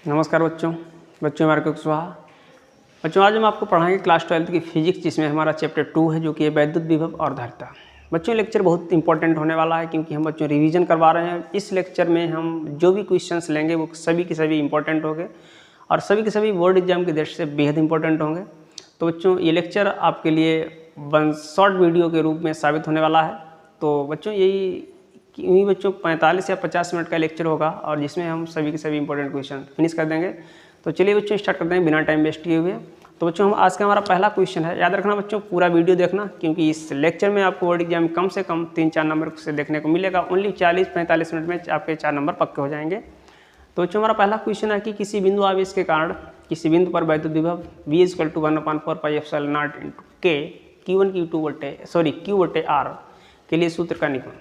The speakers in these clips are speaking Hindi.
नमस्कार बच्चों हमारे को स्वाहा। बच्चों आज हम आपको पढ़ाएंगे क्लास 12 की फिजिक्स, जिसमें हमारा चैप्टर 2 है जो कि है वैद्युत विभव और धारिता। बच्चों लेक्चर बहुत इंपॉर्टेंट होने वाला है क्योंकि हम बच्चों रिवीजन करवा रहे हैं। इस लेक्चर में हम जो भी क्वेश्चंस लेंगे वो सभी के सभी इंपॉर्टेंट होंगे और सभी के सभी बोर्ड एग्जाम की दृष्टि से बेहद इंपॉर्टेंट होंगे। तो बच्चों ये लेक्चर आपके लिए शॉर्ट वीडियो के रूप में साबित होने वाला है। तो बच्चों यही बच्चों 45 या 50 मिनट का लेक्चर होगा और जिसमें हम सभी के सभी इंपॉर्टेंट क्वेश्चन फिनिश कर देंगे। तो चलिए बच्चों स्टार्ट करते हैं बिना टाइम वेस्ट किए हुए। तो बच्चों हम आज का हमारा पहला क्वेश्चन है, याद रखना बच्चों पूरा वीडियो देखना क्योंकि इस लेक्चर में आपको बोर्ड एग्जाम कम से कम 3-4 नंबर से देखने को मिलेगा। ओनली 40-45 मिनट में आपके 4 नंबर पक्के हो जाएंगे। तो बच्चों हमारा पहला क्वेश्चन है कि किसी बिंदु आवेश के कारण किसी बिंदु पर वैद्युत विभव V = 1/4πε0 K Q/r के लिए सूत्र का निरूपण।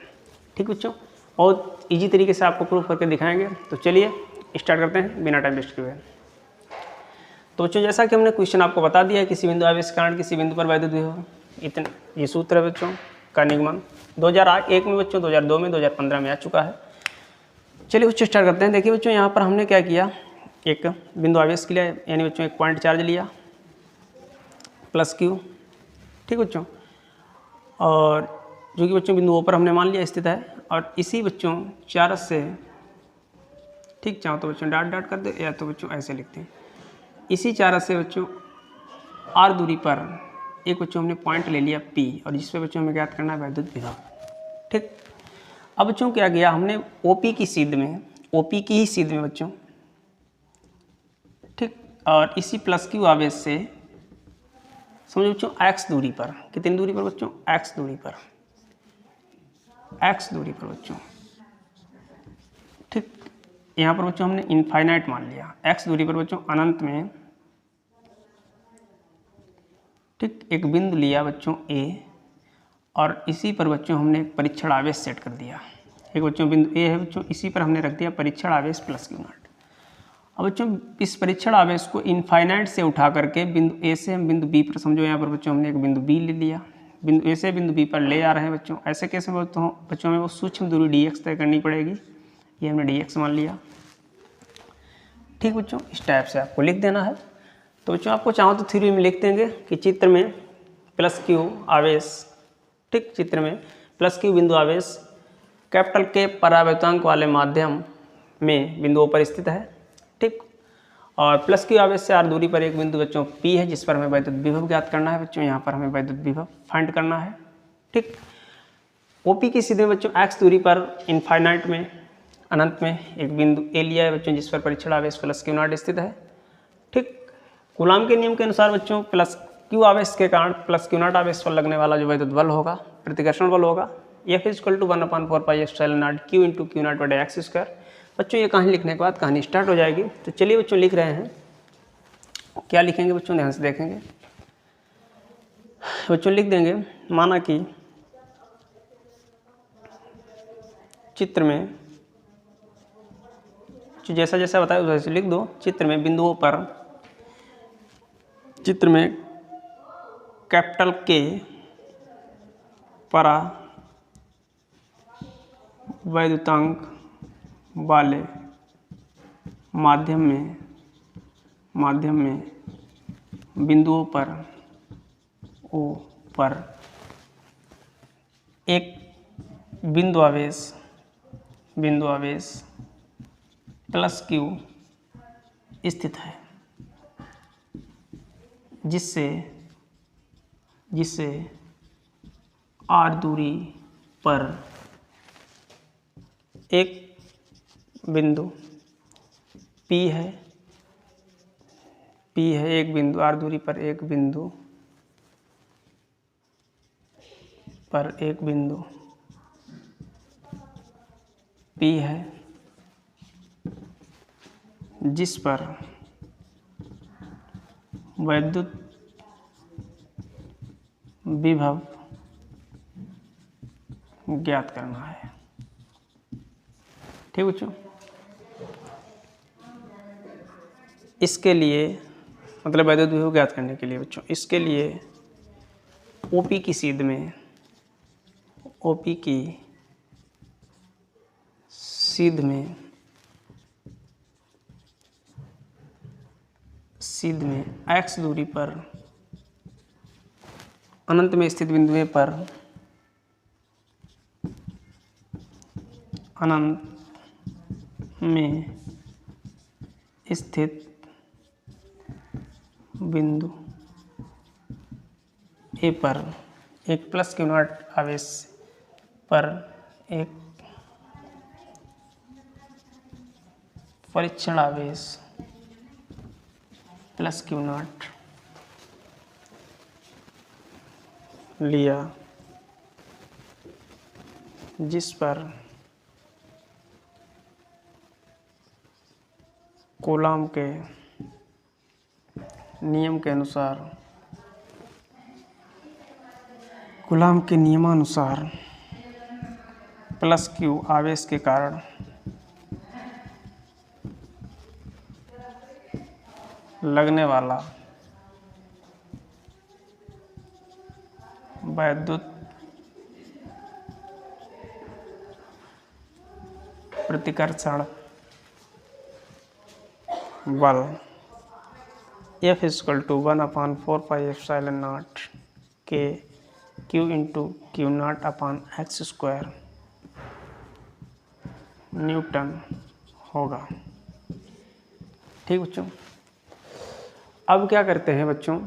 ठीक बच्चों, बहुत इजी तरीके से आपको प्रूफ करके दिखाएंगे। तो चलिए स्टार्ट करते हैं बिना टाइम वेस्ट किए हुए। तो बच्चों जैसा कि हमने क्वेश्चन आपको बता दिया है, किसी बिंदु आवेश के कारण किसी बिंदु पर वैद्युत विभव, इतने ये सूत्र है बच्चों का निगमन 2001 में बच्चों, 2002 में, 2015 में आ चुका है। चलिए बच्चों स्टार्ट करते हैं। देखिए बच्चों यहाँ पर हमने क्या किया, एक बिंदु आवेश के लिए यानी बच्चों एक पॉइंट चार्ज लिया +Q। ठीक बच्चों, और जो कि बच्चों बिंदु O पर हमने मान लिया स्थित है और इसी बच्चों चार्ज से, ठीक चाहो तो बच्चों डॉट कर दे या तो बच्चों ऐसे लिखते हैं, इसी चार्ज से बच्चों R दूरी पर एक बच्चों हमने पॉइंट ले लिया P और जिस पे बच्चों हमें ज्ञात करना है वैद्युत विभव। ठीक, अब बच्चों क्या किया हमने OP की सीध में, OP की ही सीध में बच्चों, ठीक, और इसी +Q आवेश से समझो बच्चों x दूरी पर, कितनी दूरी पर बच्चों, x दूरी पर, x दूरी पर बच्चों, ठीक, यहाँ पर बच्चों हमने इनफाइनाइट मान लिया, x दूरी पर बच्चों अनंत में, ठीक, एक बिंदु लिया बच्चों A और इसी पर बच्चों हमने एक परीक्षण आवेश सेट कर दिया। एक बच्चों बिंदु A है बच्चों, इसी पर हमने रख दिया परीक्षण आवेश +Q0। अब बच्चों इस परीक्षण आवेश को इनफाइनाइट से उठा करके बिंदु A से हम बिंदु B पर, समझो यहाँ पर बच्चों हमने एक बिंदु B ले लिया, बिंदु A से बिंदु B पर ले आ रहे हैं बच्चों। ऐसे कैसे बच्चों हमें वो सूक्ष्म दूरी dx तय करनी पड़ेगी, ये हमने dx मान लिया। ठीक बच्चों, इस टाइप से आपको लिख देना है। तो बच्चों आपको चाहो तो थ्योरी में लिख देंगे कि चित्र में +Q आवेश, ठीक, चित्र में +Q बिंदु आवेश K परावर्तनांक वाले माध्यम में बिंदुओं पर स्थित है। ठीक, और +Q आवेश से R दूरी पर एक बिंदु बच्चों P है जिस पर हमें वैद्युत विभव ज्ञात करना है बच्चों। यहाँ पर हमें वैद्युत विभव फाइंड करना है। ठीक, OP की सीधे बच्चों x दूरी पर इनफाइनाइट में, अनंत में एक बिंदु A लिया है बच्चों जिस पर परीक्षण आवेश +Q0 स्थित है। ठीक, कूलाम के नियम के अनुसार बच्चों +Q आवेश के कारण +Q0 आवेश पर लगने वाला जो वैद्युत बल होगा, प्रतिकर्षण बल होगा, F = 1/4πε0 Q × Q0/x²। बच्चों ये कहानी लिखने के बाद कहानी स्टार्ट हो जाएगी। तो चलिए बच्चों लिख रहे हैं, क्या लिखेंगे बच्चों ध्यान से देखेंगे। बच्चों लिख देंगे, माना कि चित्र में जैसा जैसा बताया वैसे लिख दो। चित्र में बिंदुओं पर, चित्र में K परा वैद्युतांक वाले माध्यम में बिंदुओं पर O पर एक बिंदु आवेश +Q स्थित है जिससे R दूरी पर एक बिंदु P है, एक बिंदु R दूरी पर एक बिंदु P है जिस पर वैद्युत विभव ज्ञात करना है। ठीक बच्चों, इसके लिए मतलब वैद्युत विभव ज्ञात करने के लिए बच्चों, इसके लिए OP की सीध में, OP की सीध में सिद्ध में x दूरी पर अनंत में स्थित बिंदुओं पर अनंत में स्थित बिंदु ए पर एक प्लस क्यू नॉट आवेश पर एक परीक्षण आवेश प्लस क्यू नॉट लिया, जिस पर कूलॉम के नियम के अनुसार कूलॉम के नियमानुसार प्लस क्यू आवेश के कारण लगने वाला वैद्युत प्रतिकर्षण बल F = 1/4πε0 के Q × Q0/x² न्यूटन होगा। ठीक बच्चों, अब क्या करते हैं बच्चों,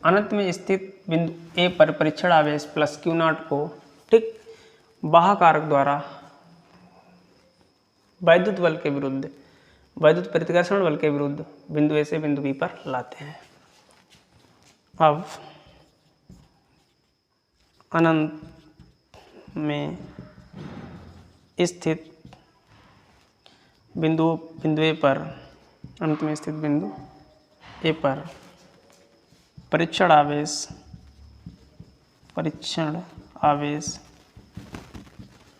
अनंत में स्थित बिंदु ए पर परीक्षण आवेश प्लस Q0 को ठीक बाह्य कारक द्वारा वैद्युत बल के विरुद्ध, वैद्युत प्रतिकर्षण बल के विरुद्ध बिंदु ए से बिंदु बी पर लाते हैं। अब अनंत में स्थित बिंदु ए पर, अनंत में स्थित बिंदु ए पर परीक्षण आवेश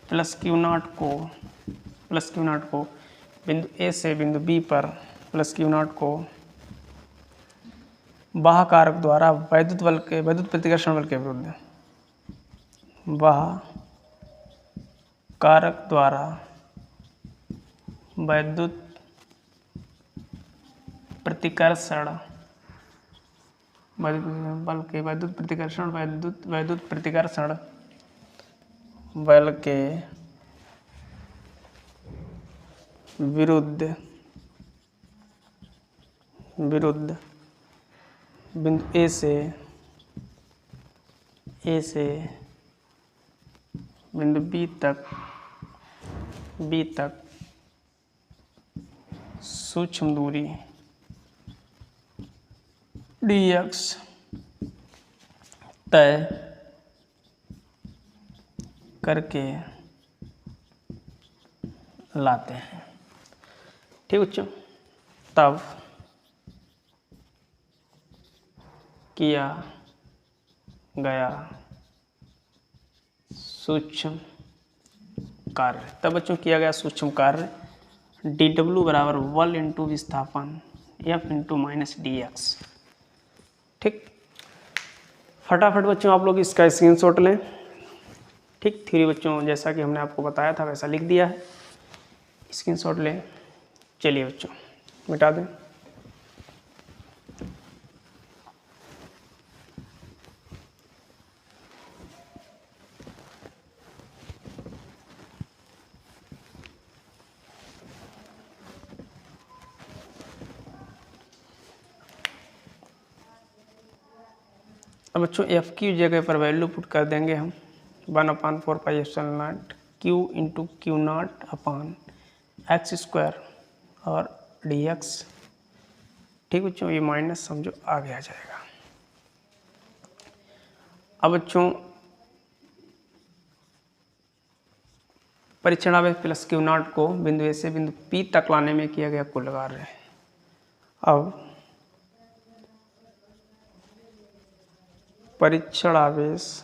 प्लस Q0 को बिंदु ए से बिंदु बी पर प्लस Q0 को बाह्य कारक द्वारा वैद्युत प्रतिकर्षण बल के विरुद्ध, बाह्य कारक द्वारा वैद्युत प्रतिकर्षण बल के वैद्युत प्रतिकर्षण बल के विरुद्ध बिंदु ए से बिंदु बी तक सूक्ष्म दूरी dx तय करके लाते हैं। ठीक बच्चों, तब किया गया सूक्ष्म कार्य, तब बच्चों किया गया सूक्ष्म कार्य dw बराबर 1 × विस्थापन F × -dx। ठीक, फटाफट बच्चों आप लोग इसका स्क्रीनशॉट लें। ठीक, थ्योरी बच्चों जैसा कि हमने आपको बताया था वैसा लिख दिया है, स्क्रीनशॉट लें। चलिए बच्चों मिटा दें। अब बच्चों एफ की जगह पर वैल्यू पुट कर देंगे हम 1/4πε0 Q × Q0/x² और dx। ठीक बच्चों, ये माइनस समझो आगे आ जाएगा। अब बच्चों परीक्षण आवेश प्लस Q0 को बिंदु ए से बिंदु P तक लाने में किया गया कुल कार्य। अब परीक्षण आवेश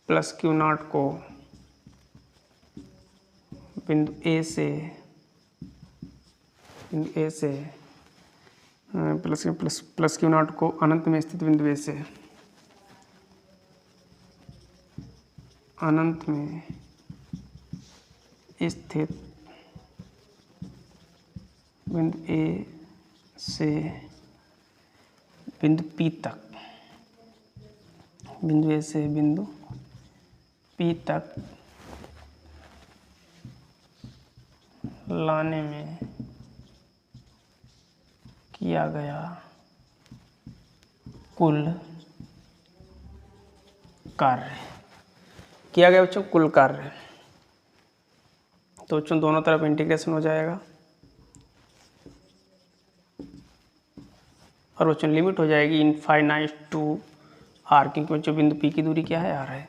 प्लस Q0 को बिंदु ए से प्लस Q0 को अनंत में स्थित बिंदु ए से अनंत में स्थित बिंदु ए से बिंदु पी तक, बिंदु ए से बिंदु पी तक लाने में किया गया कुल कार्य, किया गया बच्चों कुल कार्य। तो बच्चों दोनों तरफ इंटीग्रेशन हो जाएगा और बच्चों लिमिट हो जाएगी इनफाइनाइट टू आर, क्योंकि बच्चों बिंदु पी की दूरी क्या है, आर है।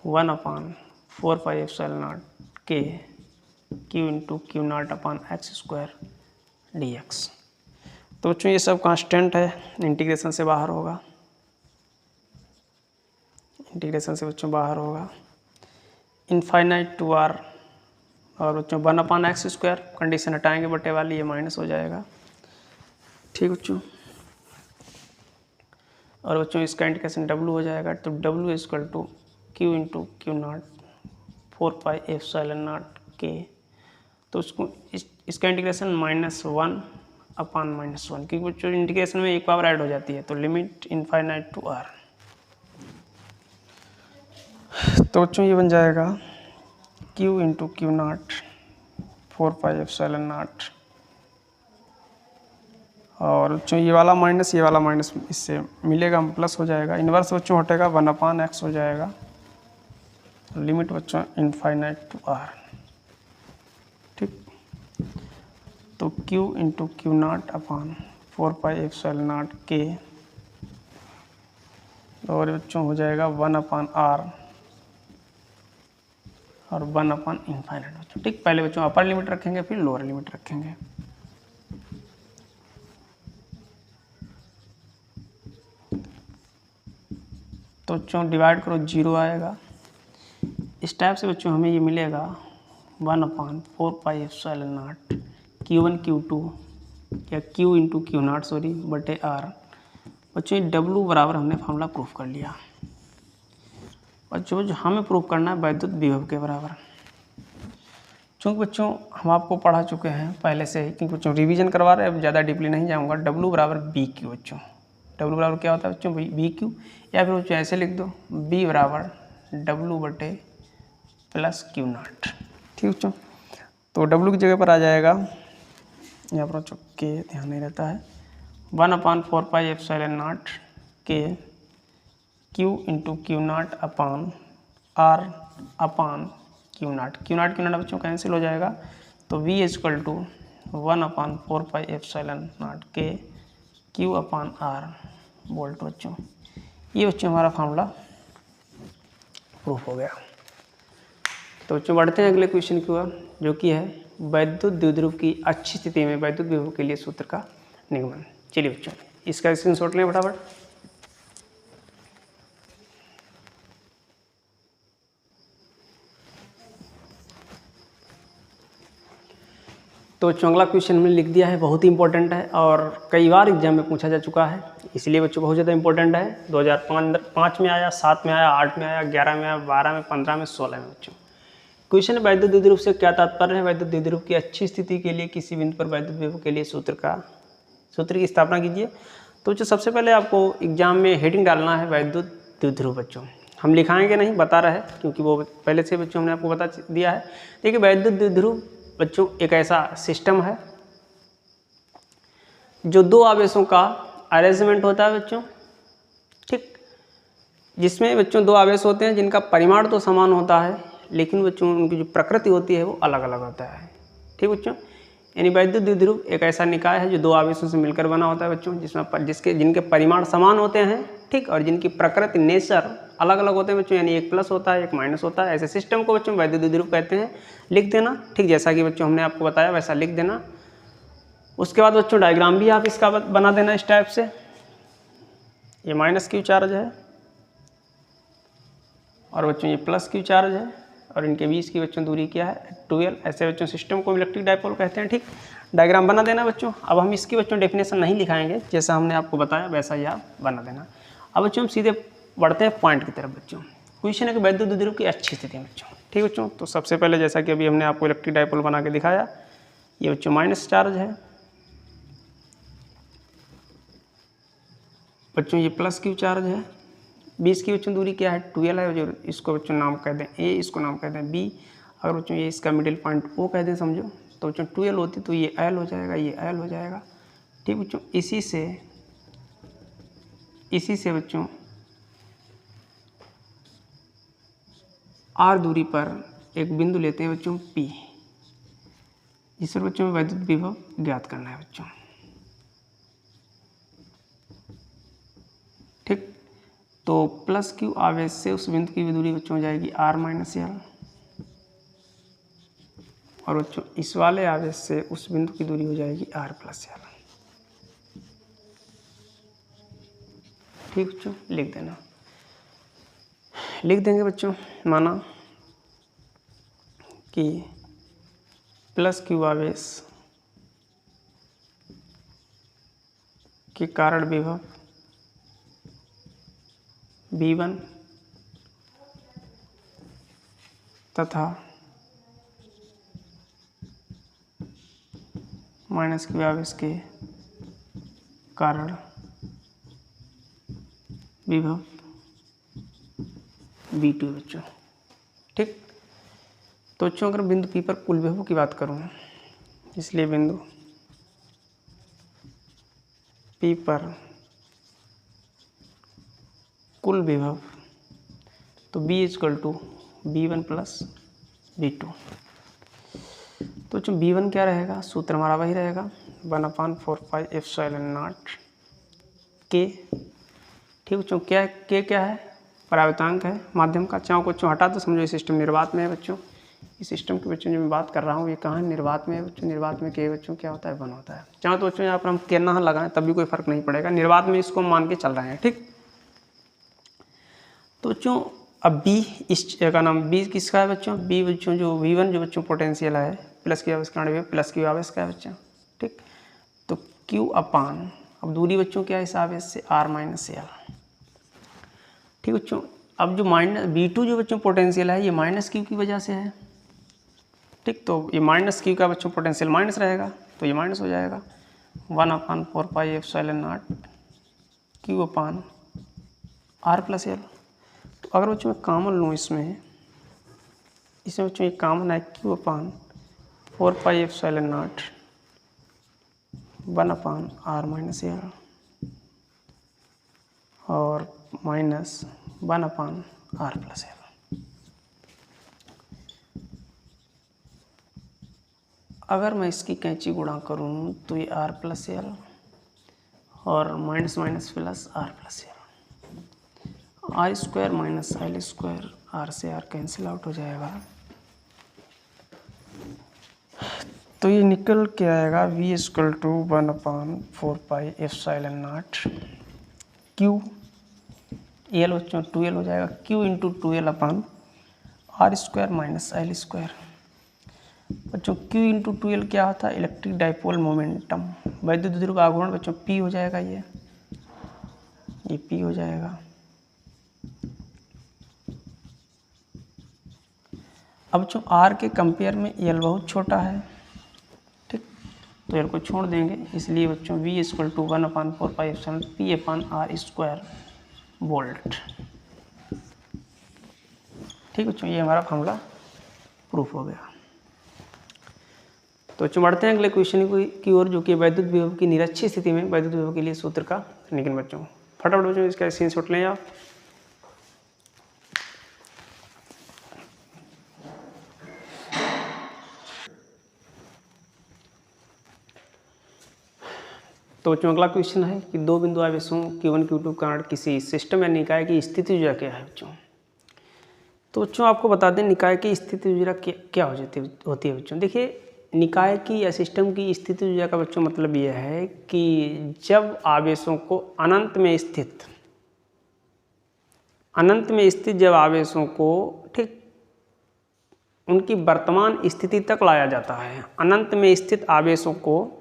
1/4πε0 के क्यू इंटू क्यू नॉट अपान एक्स स्क्वायर डी एक्स। तो बच्चों ये सब कांस्टेंट है, इंटीग्रेशन से बाहर होगा, इंटीग्रेशन से बच्चों बाहर होगा। इनफाइनाइट टू आर और बच्चों 1/x², कंडीशन हटाएंगे बटे वाली, ये माइनस हो जाएगा। ठीक बच्चों, और बच्चों इसका इंटीग्रेशन W हो जाएगा, तो W equal to Q into Q not 4πε0 के। तो उसको इसका इंटीग्रेशन -1/-1, क्योंकि बच्चों इंटीग्रेशन में एक पावर ऐड हो जाती है, तो लिमिट इनफाइनाइट टू आर। तो बच्चों ये बन जाएगा क्यू इंटू क्यू नॉट 4πε0, और बच्चों ये वाला माइनस इससे मिलेगा, प्लस हो जाएगा। इन्वर्स बच्चों हटेगा, 1/x हो जाएगा। लिमिट बच्चों इनफाइनाइट टू आर। ठीक, तो q into Q naught upon 4πε0 के, और बच्चों हो जाएगा 1/r और 1/∞ बच्चों। ठीक, पहले बच्चों अपर लिमिट रखेंगे, फिर लोअर लिमिट रखेंगे। तो बच्चों डिवाइड करो, 0 आएगा। इस टाइप से बच्चों हमें ये मिलेगा 1/4πε0 Q1 Q2 या Q इंटू क्यू नॉट बटे R। बच्चों ये W बराबर हमने फॉर्मूला प्रूफ कर लिया। बच्चों जो हमें प्रूफ करना है वैद्युत विभव के बराबर, चूँकि बच्चों हम आपको पढ़ा चुके हैं पहले से ही, क्योंकि बच्चों रिवीजन करवा रहे हैं, अब ज़्यादा डीपली नहीं जाऊँगा। W बराबर BQ बच्चों, W बराबर क्या होता है बच्चों, BQ, या फिर बच्चों ऐसे लिख दो B बराबर W बटे प्लस क्यू नॉट। ठीक बच्चों, तो W की जगह पर आ जाएगा, यहाँ पर बच्चों के ध्यान नहीं रहता है, 1/4πε0 के Q into Q naught upon R upon Q not बच्चों कैंसिल हो जाएगा। तो V इक्वल टू 1/4πε0 के Q अपान R वोल्ट बच्चों। ये बच्चों हमारा फार्मूला प्रूफ हो गया। तो बच्चों बढ़ते हैं अगले क्वेश्चन की ओर, जो कि है वैद्युत द्विध्रुव की अच्छी स्थिति में वैद्युत विभव के लिए सूत्र का निगमन। चलिए बच्चों इसका स्क्रीनशॉट लें फटाफट। तो बच्चों अगला क्वेश्चन हमने लिख दिया है, बहुत ही इंपॉर्टेंट है और कई बार एग्जाम में पूछा जा चुका है, इसलिए बच्चों बहुत ज़्यादा इंपॉर्टेंट है। 2005 में आया, 7 में आया, 8 में आया, 11 में आया, 12 में, 15 में, 16 में बच्चों। क्वेश्चन है वैद्युत द्विध्रुव से क्या तात्पर्य है, वैद्युत द्विध्रुव की अच्छी स्थिति के लिए किसी बिंदु पर वैद्युत विभव के लिए सूत्र की स्थापना कीजिए। तो बच्चों सबसे पहले आपको एग्जाम में हेडिंग डालना है वैद्युत द्विध्रुव बच्चों, हम लिखाएंगे नहीं, बता रहे हैं, क्योंकि वो पहले से बच्चों हमने आपको बता दिया है। देखिए वैद्युत द्विध्रुव बच्चों एक ऐसा सिस्टम है जो दो आवेशों का अरेंजमेंट होता है बच्चों। ठीक, जिसमें बच्चों दो आवेश होते हैं जिनका परिमाण तो समान होता है, लेकिन बच्चों उनकी जो प्रकृति होती है वो अलग अलग होता है। ठीक बच्चों, यानी वैद्युत द्विध्रुव एक ऐसा निकाय है जो दो आवेशों से मिलकर बना होता है बच्चों, जिसमें जिनके परिमाण समान होते हैं, ठीक, और जिनकी प्रकृति नेचर अलग अलग होते हैं बच्चों, यानी एक प्लस होता है एक माइनस होता है। ऐसे सिस्टम को बच्चों वैद्युत द्विध्रुव कहते हैं। लिख देना, ठीक, जैसा कि बच्चों हमने आपको बताया वैसा लिख देना। उसके बाद बच्चों डायग्राम भी आप इसका बना देना इस टाइप से। ये माइनस क्यू चार्ज है और बच्चों ये प्लस क्यू चार्ज है, और इनके बीच की बच्चों दूरी क्या है, 12। ऐसे बच्चों सिस्टम को इलेक्ट्रिक डायपोल कहते हैं। ठीक, डायग्राम बना देना बच्चों। अब हम इसकी बच्चों डेफिनेशन नहीं लिखाएंगे, जैसा हमने आपको बताया वैसा ही आप बना देना। अब बच्चों हम सीधे बढ़ते हैं पॉइंट की तरफ बच्चों। क्वेश्चन है कि वैद्युत द्विध्रुव की अच्छी स्थिति है बच्चों। ठीक बच्चों, तो सबसे पहले जैसा कि अभी हमने आपको इलेक्ट्रिक डायपोल बना के दिखाया, ये बच्चों माइनस चार्ज है बच्चों, ये प्लस क्यू चार्ज है। बीच की बच्चों दूरी क्या है 2l है, जो इसको बच्चों नाम कह दें a, इसको नाम कह दें b। अगर बच्चों ये इसका मिडिल पॉइंट o कह दें समझो, तो बच्चों 2l होती तो ये l हो जाएगा, ये l हो जाएगा। ठीक बच्चों, इसी से बच्चों r दूरी पर एक बिंदु लेते हैं बच्चों P, जिस पर बच्चों वैद्युत विभव ज्ञात करना है बच्चों। ठीक, तो प्लस क्यू आवेश से उस बिंदु की दूरी बच्चों हो जाएगी r माइनस l, और बच्चों इस वाले आवेश से उस बिंदु की दूरी हो जाएगी r प्लस l। ठीक बच्चों, लिख देना, लिख देंगे बच्चों। माना कि प्लस क्यू आवेश के कारण विभव V1 तथा माइनस क्यू आवेश के कारण विभव V2 बच्चों। ठीक, तो बच्चों अगर बिंदु P पर कुल विभव की बात करूँ, इसलिए बिंदु P पर कुल विभव तो B equal to V1 plus V2। तो बच्चों V1 क्या रहेगा, सूत्र हमारा वही रहेगा 1/4πε0 K। ठीक बच्चों, क्या K क्या है, परावर्तांक है माध्यम का। चाहो बच्चों हटा तो समझो ये सिस्टम निर्वात में है बच्चों। इस सिस्टम के बच्चों जो मैं बात कर रहा हूँ ये कहाँ है, निर्वात में है बच्चों। निर्वात में K बच्चों क्या होता है, 1 होता है। चाहो तो बच्चों यहाँ पर हम K ना लगाएं तब भी कोई फर्क नहीं पड़ेगा, निर्वात में इसको मान के चल रहे हैं। ठीक, तो बच्चों अब B इस का नाम B किसका है बच्चों, B बच्चों जो V1 जो बच्चों पोटेंशियल है प्लस क्यू आवेश का प्लस क्यू आवेश का है बच्चों। ठीक, तो Q अपान, अब दूरी बच्चों क्या है इस आवेश से, R माइनस L। ठीक बच्चों, अब जो माइनस V2 जो बच्चों पोटेंशियल है ये माइनस क्यू की वजह से है। ठीक, तो ये माइनस क्यू का बच्चों पोटेंशियल माइनस रहेगा तो ये माइनस हो जाएगा 1/4πε0 Q अपान R प्लस L। तो अगर बच्चों मैं कॉमन लूँ इसमें बच्चों एक कॉमन है Q अपान 4πε0 1/R माइनस L और माइनस 1/R प्लस L। अगर मैं इसकी कैंची गुणा करूँ तो ये R प्लस L और minus minus plus R plus L, R square minus L square, R से R कैंसिल आउट हो जाएगा। तो ये निकल के आएगा V equal to 1/4πε0 Q L बच्चों 2L हो जाएगा, Q into 2L upon R square minus L square. बच्चों Q इंटू 2L क्या होता है, इलेक्ट्रिक डाइपोल मोमेंटम, वैद्युत ध्रुव आघूर्ण बच्चों P हो जाएगा, ये P हो जाएगा। अब बच्चों R के कंपेयर में L बहुत छोटा है। ठीक, तो L को छोड़ देंगे, इसलिए बच्चों V equal to 1/4πε0 P upon R square volt. ठीक बच्चों, ये हमारा फॉर्मूला प्रूफ हो गया। तो बच्चों बढ़ते हैं अगले क्वेश्चन की ओर, जो कि वैद्युत विभव की निरक्षीय स्थिति में वैद्युत विभव के लिए सूत्र का निकल। बच्चों फटाफट बच्चों इसका स्क्रीनशॉट लें आप। तो बच्चों अगला क्वेश्चन है कि दो बिंदु आवेशों Q1 Q2 के कारण किसी सिस्टम या निकाय की स्थिति ऊर्जा क्या है बच्चों। तो बच्चों आपको बता दें निकाय की स्थिति ऊर्जा क्या होती है बच्चों। देखिए, निकाय की या सिस्टम की स्थिति ऊर्जा का बच्चों मतलब यह है कि जब आवेशों को अनंत में स्थित जब आवेशों को ठीक उनकी वर्तमान स्थिति तक लाया जाता है, अनंत में स्थित आवेशों को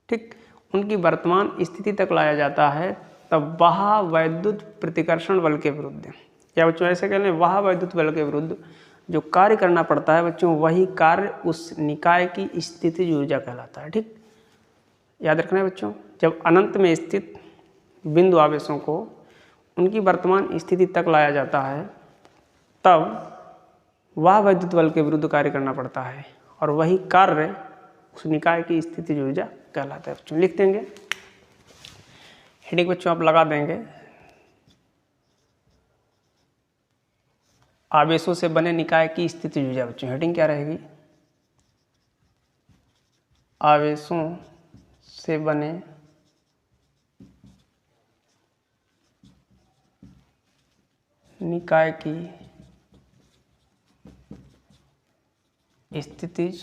ठीक उनकी वर्तमान स्थिति तक लाया जाता है, तब वह वैद्युत प्रतिकर्षण बल के विरुद्ध, या बच्चों ऐसे कह लें वह वैद्युत बल के विरुद्ध जो कार्य करना पड़ता है बच्चों, वही कार्य उस निकाय की स्थितिज ऊर्जा कहलाता है। ठीक, याद रखना है बच्चों। जब अनंत में स्थित बिंदु आवेशों को उनकी वर्तमान स्थिति तक लाया जाता है, तब वह वैद्युत बल के विरुद्ध कार्य करना पड़ता है और वही कार्य उस निकाय की स्थितिज ऊर्जा कहलाता है। बच्चों लिख देंगे, हेडिंग बच्चों आप लगा देंगे, आवेशों से बने निकाय की स्थितिज ऊर्जा। बच्चों हेडिंग क्या रहेगी? आवेशों से बने निकाय की स्थितिज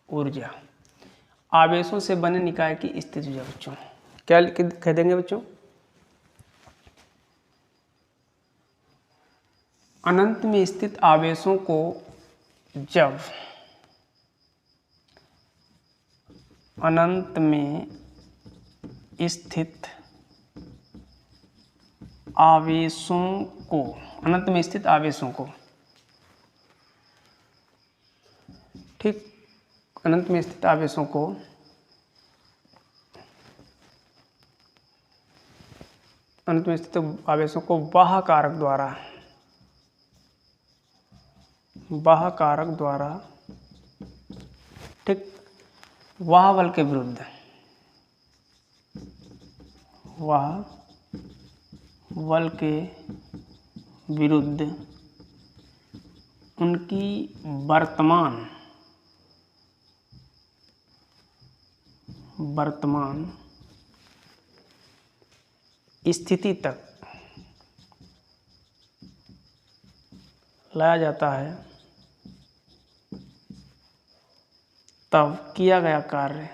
ऊर्जा। आवेशों से बने निकाय की स्थितिज ऊर्जा। बच्चों क्या कह देंगे बच्चों? अनंत में स्थित आवेशों को जब अनंत में स्थित आवेशों को अनंत में स्थित आवेशों को, ठीक, अनंत में स्थित आवेशों को वाह कारक द्वारा ठीक वाह बल के विरुद्ध उनकी वर्तमान स्थिति तक लाया जाता है, तब किया गया कार्य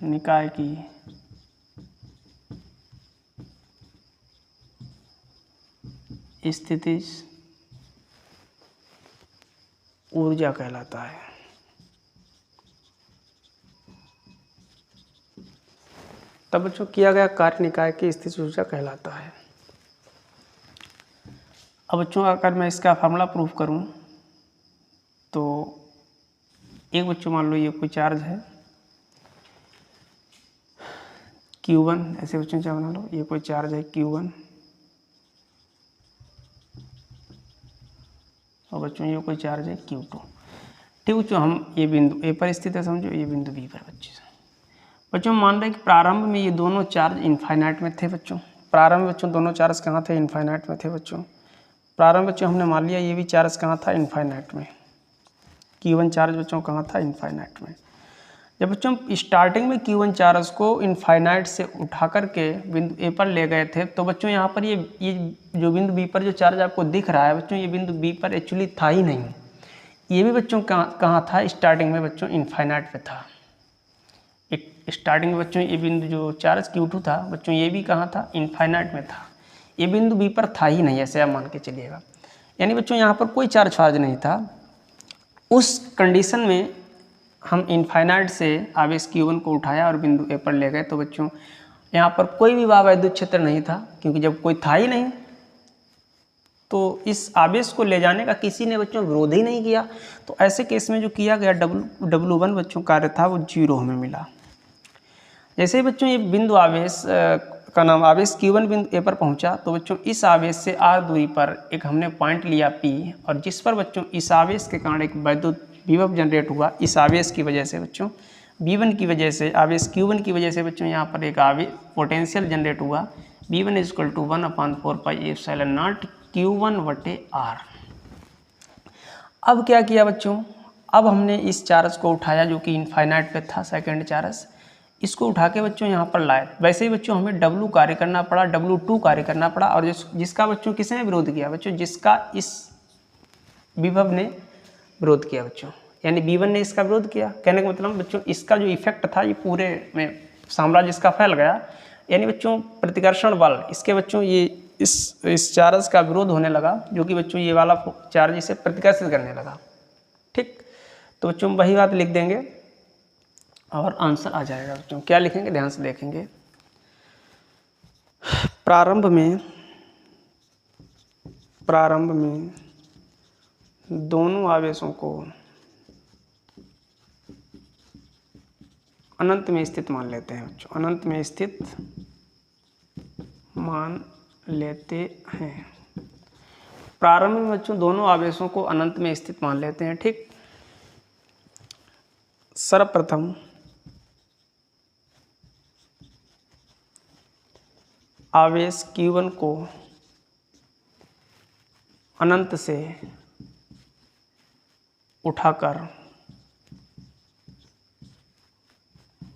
निकाय की स्थितिज ऊर्जा कहलाता है। तब बच्चों किया गया कार्य निकाय की स्थितिज ऊर्जा कहलाता है। अब बच्चों अगर मैं इसका फार्मूला प्रूफ करूं तो एक बच्चों मान लो ये कोई चार्ज है Q1, ऐसे बच्चों क्या बना लो, ये कोई चार्ज है Q1 और बच्चों ये कोई चार्ज है Q2। ठीक बच्चों, हम ये बिंदु ए पर स्थित है, समझो ये बिंदु बी पर। बच्चों मान रहे कि प्रारंभ में ये दोनों चार्ज इनफाइनाइट में थे। बच्चों प्रारंभ बच्चों दोनों चार्ज कहाँ थे? इनफाइनाइट में थे। बच्चों प्रारंभ बच्चों हमने मान लिया ये भी चार्ज कहाँ था? इनफाइनाइट में। Q1 चार्ज बच्चों कहाँ था? इनफाइनाइट में। जब बच्चों स्टार्टिंग में Q1 चार्ज को इनफाइनाइट से उठा करके बिंदु ए पर ले गए थे, तो बच्चों यहाँ पर ये जो बिंदु बी पर जो चार्ज आपको दिख रहा है बच्चों, ये बिंदु बी पर एक्चुअली था ही नहीं। ये भी बच्चों कहाँ था? स्टार्टिंग में बच्चों इनफाइनाइट पे था। एक स्टार्टिंग में बच्चों ये बिंदु जो चार्ज Q2 था बच्चों, ये भी कहाँ था? इनफाइनाइट में था। ये बिंदु बी पर था ही नहीं, ऐसे आप मान के चलिएगा। यानी बच्चों यहाँ पर कोई चार्ज फार्ज नहीं था। उस कंडीशन में हम इनफाइनाइट से आवेश Q1 को उठाया और बिंदु ए पर ले गए, तो बच्चों यहाँ पर कोई भी वैद्युत क्षेत्र नहीं था, क्योंकि जब कोई था ही नहीं तो इस आवेश को ले जाने का किसी ने बच्चों विरोध ही नहीं किया। तो ऐसे केस में जो किया गया W1 बच्चों कार्य था वो 0 हमें मिला। जैसे ही बच्चों ये बिंदु आवेश का नाम आवेश Q1 बिंदु ए पर पहुंचा, तो बच्चों इस आवेश से r दूरी पर एक हमने पॉइंट लिया P, और जिस पर बच्चों इस आवेश के कारण एक वैद्युत विभव जनरेट हुआ। इस आवेश की वजह से बच्चों V1 की वजह से, आवेश Q1 की वजह से बच्चों यहाँ पर एक आवेश पोटेंशियल जनरेट हुआ। V1 = 1/4πε0 Q1/r। अब क्या किया बच्चों? अब हमने इस चार्ज को उठाया जो कि इनफाइनाइट पे था, सेकेंड चार्ज, इसको उठा के बच्चों यहाँ पर लाए। वैसे ही बच्चों हमें W कार्य करना पड़ा, W2 कार्य करना पड़ा, और जिसका बच्चों किसने विरोध किया? बच्चों जिसका इस विभव ने विरोध किया बच्चों, यानी V1 ने इसका विरोध किया। कहने का मतलब बच्चों इसका जो इफेक्ट था ये पूरे में साम्राज्य इसका फैल गया। यानी बच्चों प्रतिकर्षण बल इसके बच्चों ये इस चार्ज का विरोध होने लगा, जो कि बच्चों ये वाला चार्ज इसे प्रतिकर्षित करने लगा। ठीक, तो बच्चों वही बात लिख देंगे, और आंसर आ जाएगा बच्चों। क्या लिखेंगे, ध्यान से देखेंगे। प्रारंभ में दोनों आवेशों को अनंत में स्थित मान लेते हैं बच्चों, अनंत में स्थित मान लेते हैं। प्रारंभ में बच्चों दोनों आवेशों को अनंत में स्थित मान लेते हैं, ठीक। सर्वप्रथम आवेश Q1 को अनंत से उठाकर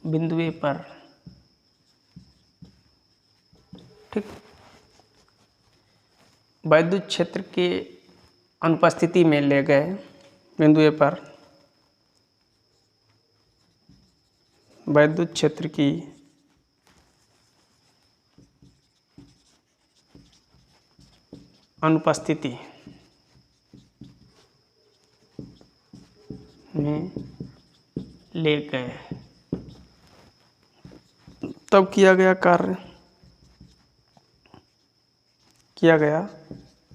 बिंदु A पर, ठीक, वैद्युत क्षेत्र के अनुपस्थिति में ले गए। बिंदु A पर वैद्युत क्षेत्र की अनुपस्थिति में ले गए। तब किया गया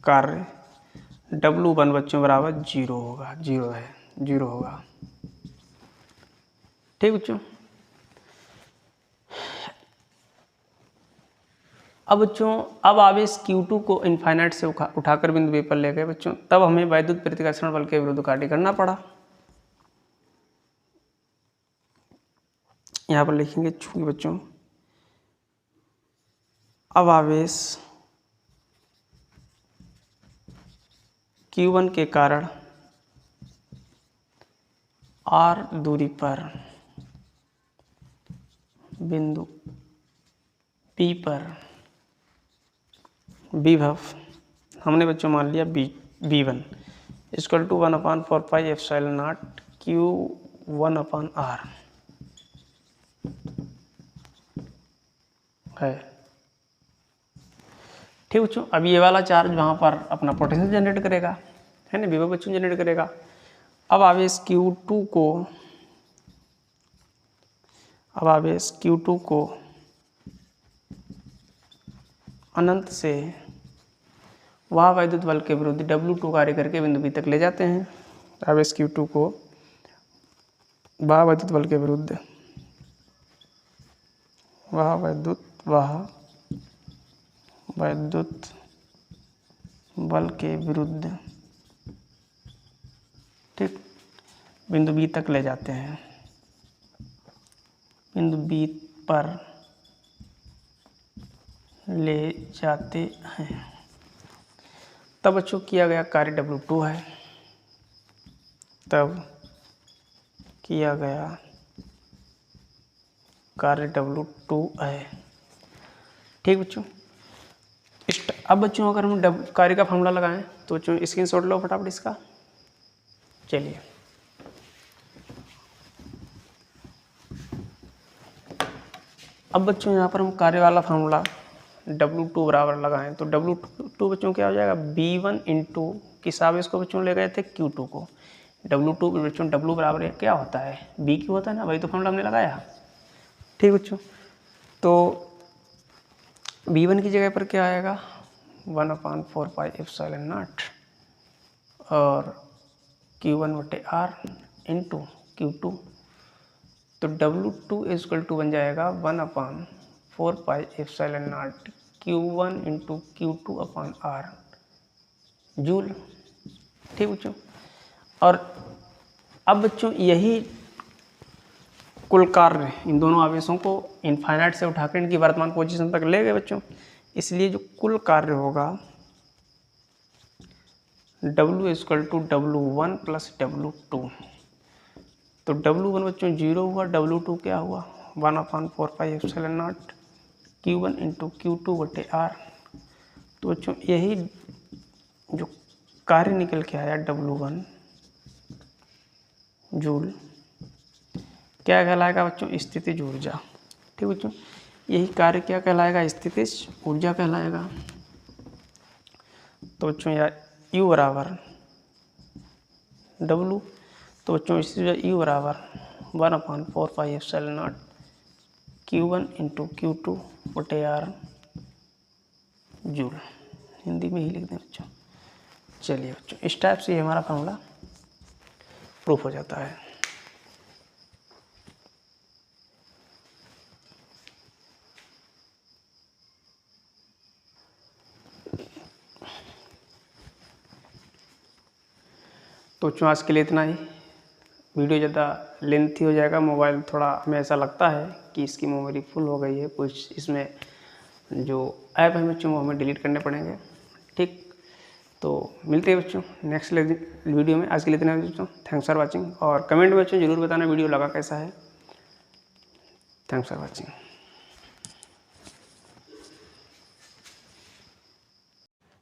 कार्य W1 बच्चों बराबर 0 होगा, 0 होगा, ठीक बच्चों। अब बच्चों, अब आवेश Q2 को इनफाइनाइट से उठाकर बिंदु B पर ले गए बच्चों, तब हमें वैद्युत प्रतिकर्षण बल के विरुद्ध कार्य करना पड़ा। यहाँ पर लिखेंगे, चूंकि बच्चों अब आवेश Q1 के कारण R दूरी पर बिंदु P पर विभव हमने बच्चों मान लिया V1 इक्वल टू 1/4πε0 Q1/R है, ठीक बच्चों। अब ये वाला चार्ज वहाँ पर अपना पोटेंशियल जनरेट करेगा, है ना, विभव बच्चों जनरेट करेगा। अब आवेश Q2 को अनंत से वह वैद्युत बल के विरुद्ध W2 कार्य करके बिंदु B तक ले जाते हैं। आवेश Q2 को वह वैद्युत बल के विरुद्ध ठीक बिंदु B तक ले जाते हैं। बिंदु B पर ले जाते हैं, तब बच्चों किया गया कार्य W2 है, तब किया गया कार्य W2 है, ठीक बच्चों। अब बच्चों अगर हम कार्य का फॉर्मूला लगाएं तो बच्चों स्क्रीनशॉट लो फटाफट इसका। चलिए, अब बच्चों यहाँ पर हम कार्य वाला फार्मूला W2 बराबर लगाएं तो W2 बच्चों क्या हो जाएगा, B1 इंटू किस आवेश को बच्चों ले गए थे, Q2 को। W2 बच्चों W बराबर क्या होता है, BQ होता है ना, वही तो फार्मूला हमने लगाया, ठीक बच्चों। तो B1 की जगह पर क्या आएगा, 1/4πε0 और Q1/R इंटू Q2। तो W2 इक्वल टू बन जाएगा 1/4πε0 Q1 इंटू Q2/R जूल, ठीक बच्चों। और अब बच्चों यही कुल कार्य इन दोनों आवेशों को इनफाइनाइट से उठाकर इनकी वर्तमान पोजीशन तक ले गए बच्चों, इसलिए जो कुल कार्य होगा W equal to W1 plus W2। तो W1 बच्चों 0 हुआ, W2 क्या हुआ 1/4πε0 Q1 इंटू Q2/R। तो बच्चों यही जो कार्य निकल के आया W1 जूल क्या कहलाएगा बच्चों, स्थितिज ऊर्जा, ठीक बच्चों। यही कार्य क्या कहलाएगा, स्थितिज ऊर्जा कहलाएगा। तो बच्चों यार U बराबर W, तो बच्चों इसी U बराबर 1/4πε0 Q1 × Q2/R जूल, हिंदी में ही लिख दें बच्चों। चलिए बच्चों, इस टाइप से हमारा फॉर्मूला प्रूफ हो जाता है। तो बच्चों आज के लिए इतना ही। वीडियो ज़्यादा लेंथी हो जाएगा, मोबाइल थोड़ा हमें ऐसा लगता है कि इसकी मेमोरी फुल हो गई है, कुछ इसमें जो ऐप है बच्चों वो हमें डिलीट करने पड़ेंगे। ठीक, तो मिलते हैं बच्चों नेक्स्ट वीडियो में। आज के लिए इतना बच्चों, थैंक्स फॉर वाचिंग। और कमेंट में बच्चों जरूर बताना वीडियो लगा कैसा है। Thanks for watching.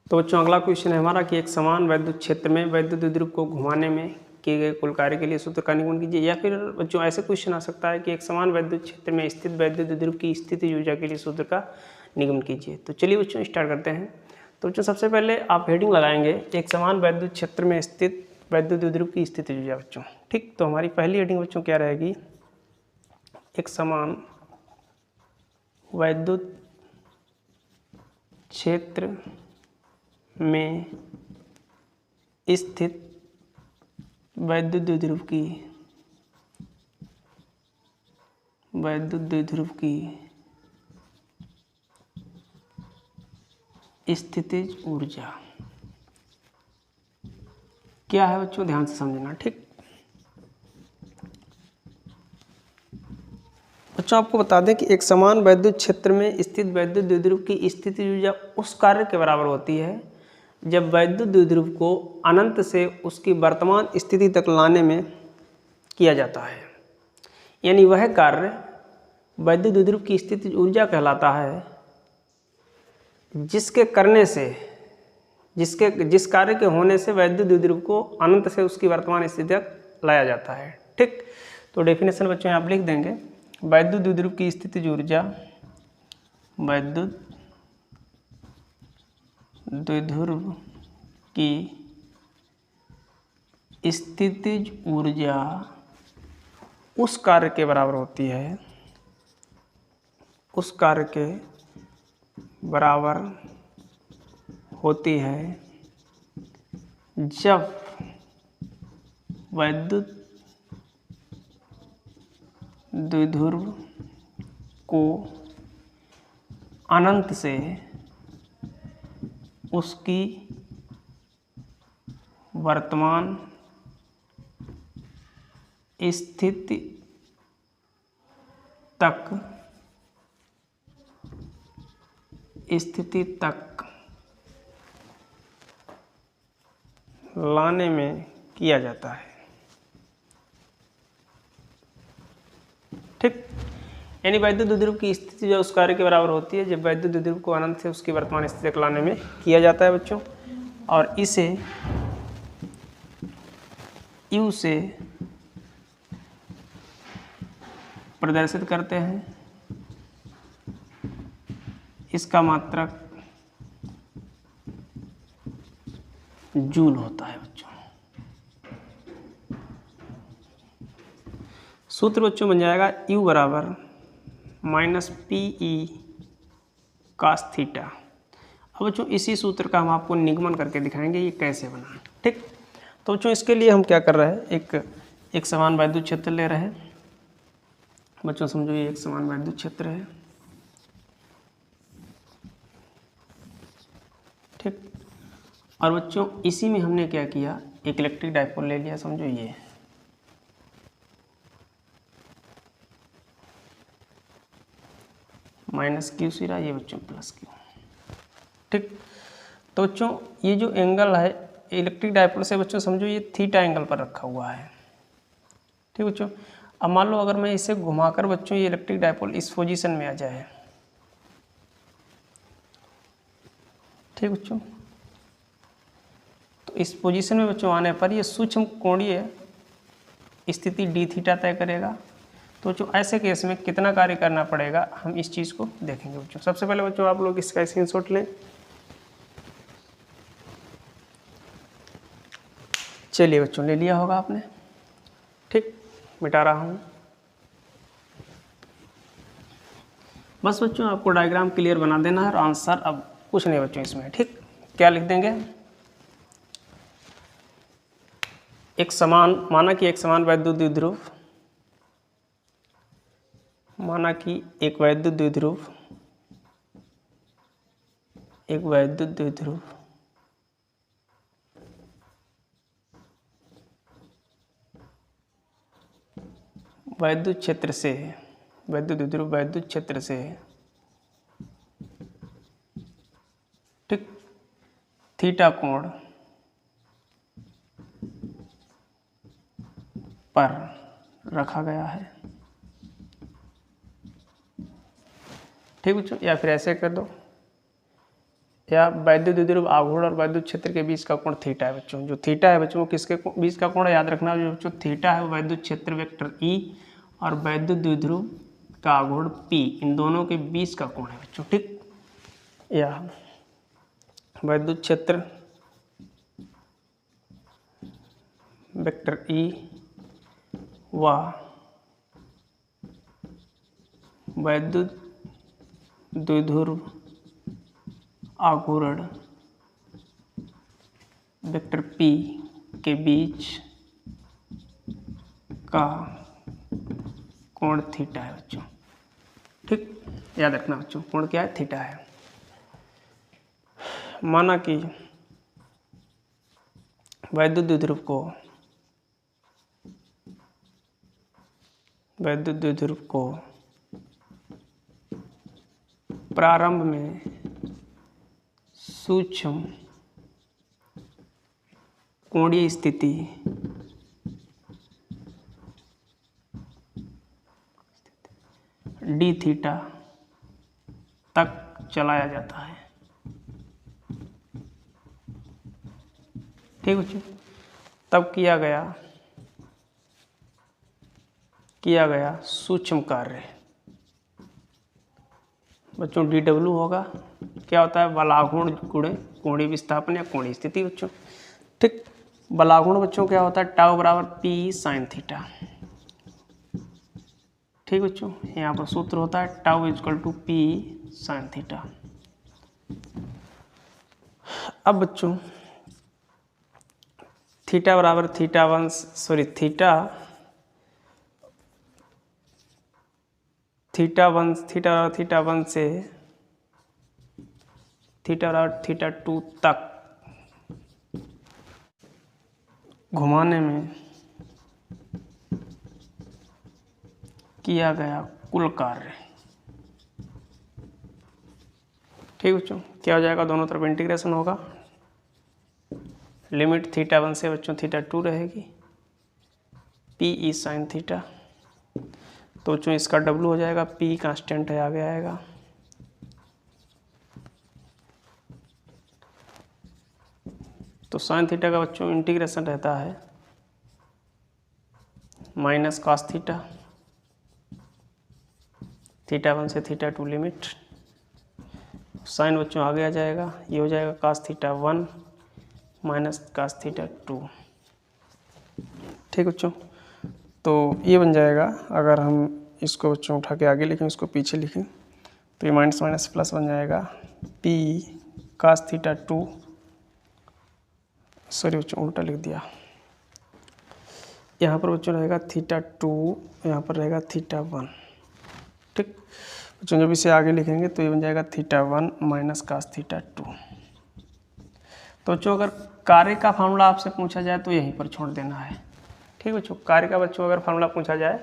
तो बच्चों अगला क्वेश्चन है हमारा कि एक समान वैद्युत क्षेत्र में वैद्युत द्विध्रुव को घुमाने में किए गए कुल कार्य के लिए सूत्र का निगमन कीजिए। या फिर बच्चों ऐसे क्वेश्चन आ सकता है कि एक समान वैद्युत क्षेत्र में स्थित वैद्युत द्विध्रुव की स्थितिज ऊर्जा के लिए सूत्र का निगमन कीजिए। तो चलिए बच्चों स्टार्ट करते हैं। तो बच्चों सबसे पहले आप हेडिंग लगाएंगे एक समान वैद्युत क्षेत्र में स्थित वैद्युत द्विध्रुव की स्थितिज ऊर्जा बच्चों। ठीक, तो हमारी पहली हेडिंग बच्चों क्या रहेगी, एक समान वैद्युत क्षेत्र में स्थित वैद्युत द्विध्रुव की स्थितिज ऊर्जा क्या है बच्चों, ध्यान से समझना। ठीक बच्चों, आपको बता दें कि एक समान वैद्युत क्षेत्र में स्थित वैद्युत द्विध्रुव की स्थितिज ऊर्जा उस कार्य के बराबर होती है जब वैद्युत द्विध्रुव को अनंत से उसकी वर्तमान स्थिति तक लाने में किया जाता है। यानी वह कार्य वैद्युत द्विध्रुव की स्थितिज ऊर्जा कहलाता है जिसके करने से जिस कार्य के होने से वैद्युत द्विध्रुव को अनंत से उसकी वर्तमान स्थिति तक लाया जाता है। ठीक, तो डेफिनेशन बच्चों आप लिख देंगे, वैद्युत द्विध्रुव की स्थितिज ऊर्जा वैद्युत द्विध्रुव की स्थितिज ऊर्जा उस कार्य के बराबर होती है, उस कार्य के बराबर होती है जब वैद्युत द्विध्रुव को अनंत से उसकी वर्तमान स्थिति तक लाने में किया जाता है। ठीक, यानी वैद्युत द्विध्रुव की स्थिति जो उस कार्य के बराबर होती है जब वैद्युत द्विध्रुव को अनंत से उसकी वर्तमान स्थिति तक लाने में किया जाता है बच्चों। और इसे U से प्रदर्शित करते हैं। इसका मात्रक जूल होता है बच्चों। सूत्र बच्चों बन जाएगा U बराबर -PE cos थीटा। अब बच्चों इसी सूत्र का हम आपको निगमन करके दिखाएंगे ये कैसे बना। ठीक, तो बच्चों इसके लिए हम क्या कर रहे हैं, एक समान वैद्युत क्षेत्र ले रहे हैं बच्चों। समझो ये एक समान वैद्युत क्षेत्र है। ठीक, और बच्चों इसी में हमने क्या किया, एक इलेक्ट्रिक डाइपोल ले लिया। समझो ये -Q सिरा, ये बच्चों +Q। ठीक, तो बच्चों ये जो एंगल है इलेक्ट्रिक डाइपोल से बच्चों समझो ये थीटा एंगल पर रखा हुआ है। ठीक बच्चों, अब मान लो अगर मैं इसे घुमाकर बच्चों ये इलेक्ट्रिक डाइपोल इस पोजीशन में आ जाए। ठीक बच्चों, तो इस पोजीशन में बच्चों आने पर ये सूक्ष्म कोणीय स्थिति d थीटा तय करेगा। तो बच्चों ऐसे केस में कितना कार्य करना पड़ेगा हम इस चीज़ को देखेंगे बच्चों। सबसे पहले बच्चों आप लोग इसका स्क्रीनशॉट लें। चलिए बच्चों ले लिया होगा आपने। ठीक, मिटा रहा हूँ। बस बच्चों आपको डायग्राम क्लियर बना देना है और आंसर अब कुछ नहीं बच्चों इसमें। ठीक, क्या लिख देंगे, एक समान, माना कि एक समान वैद्युत द्विध्रुव, माना कि एक वैद्युत द्विध्रुव, एक वैद्युत द्विध्रुव वैद्युत क्षेत्र से, वैद्युत द्विध्रुव वैद्युत क्षेत्र से, ठीक, थीटा कोण पर रखा गया है। ठीक बच्चों, या फिर ऐसे कर दो, या वैद्युत द्विध्रुव आघूर्ण और वैद्युत क्षेत्र के बीच का कोण थीटा है बच्चों। जो थीटा है बच्चों वो किसके बीच का कोण है, याद रखना जो बच्चों थीटा है वो वैद्युत क्षेत्र वेक्टर ई और वैद्युत द्विध्रुव का आघूर्ण पी, इन दोनों के बीच का कोण है बच्चों। ठीक, या वैद्युत क्षेत्र वेक्टर ई व वैद्युत द्विध्रुव आघूर्ण वेक्टर पी के बीच का कोण थीटा है बच्चों। ठीक, याद रखना बच्चों कोण क्या है, थीटा है। माना कि वैद्युत द्विध्रुव को प्रारंभ में सूक्ष्म कोणीय स्थिति डी थीटा तक चलाया जाता है। ठीक बच्चों, तब किया गया सूक्ष्म कार्य बच्चों DW होगा, क्या होता है, बलाघूर्ण गुणे कोणीय विस्थापन या कोणीय स्थिति बच्चों। ठीक, बलाघूर्ण बच्चों क्या होता है, टाउ बराबर पी साइन थीटा। ठीक बच्चों, यहाँ पर सूत्र होता है tau equal to p sine theta. अब बच्चों थीटा बराबर थीटा वन से थीटा बराबर थीटा टू तक घुमाने में किया गया कुल कार्य। ठीक बच्चों, क्या हो जाएगा, दोनों तरफ इंटीग्रेशन होगा, लिमिट थीटा वन से बच्चों थीटा टू रहेगी, पी ई साइन थीटा। तो बच्चों इसका डब्लू हो जाएगा, पी कांस्टेंट है आगे आएगा, तो साइन थीटा का बच्चों इंटीग्रेशन रहता है minus cos theta, theta one से थीटा टू लिमिट, साइन बच्चों आगे आ जाएगा, ये हो जाएगा cos theta one minus cos theta two. ठीक बच्चों, तो ये बन जाएगा, अगर हम इसको बच्चों उठा के आगे लिखें इसको पीछे लिखें तो ये माइनस माइनस प्लस बन जाएगा, P cos theta two, sorry बच्चों उल्टा लिख दिया, यहाँ पर बच्चों रहेगा थीटा टू, यहाँ पर रहेगा थीटा वन। ठीक बच्चों, जब इसे आगे लिखेंगे तो ये बन जाएगा theta one minus cos theta two. तो बच्चों अगर कार्य का फार्मूला आपसे पूछा जाए तो यहीं पर छोड़ देना है। ठीक बच्चों, कार्य का बच्चों अगर फार्मूला पूछा जाए,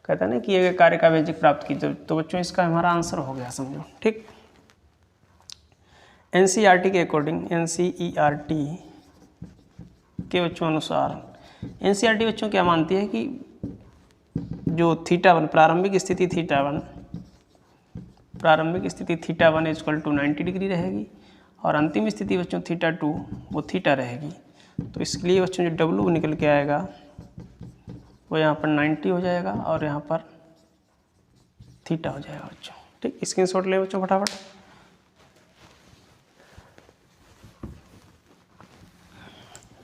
कहता है ना कि ये कार्य का व्यंजक प्राप्त कीजिए, तो बच्चों इसका हमारा आंसर हो गया समझो। ठीक, NCERT के अकॉर्डिंग, NCERT के बच्चों अनुसार, NCERT बच्चों क्या मानती है कि जो थीटा वन प्रारंभिक स्थिति theta one equal to 90 degree रहेगी और अंतिम स्थिति बच्चों थीटा टू वो थीटा रहेगी। तो इसके लिए बच्चों जो W निकल के आएगा वो यहाँ पर 90 हो जाएगा और यहाँ पर थीटा हो जाएगा बच्चों। ठीक, स्क्रीनशॉट ले बच्चों फटाफट।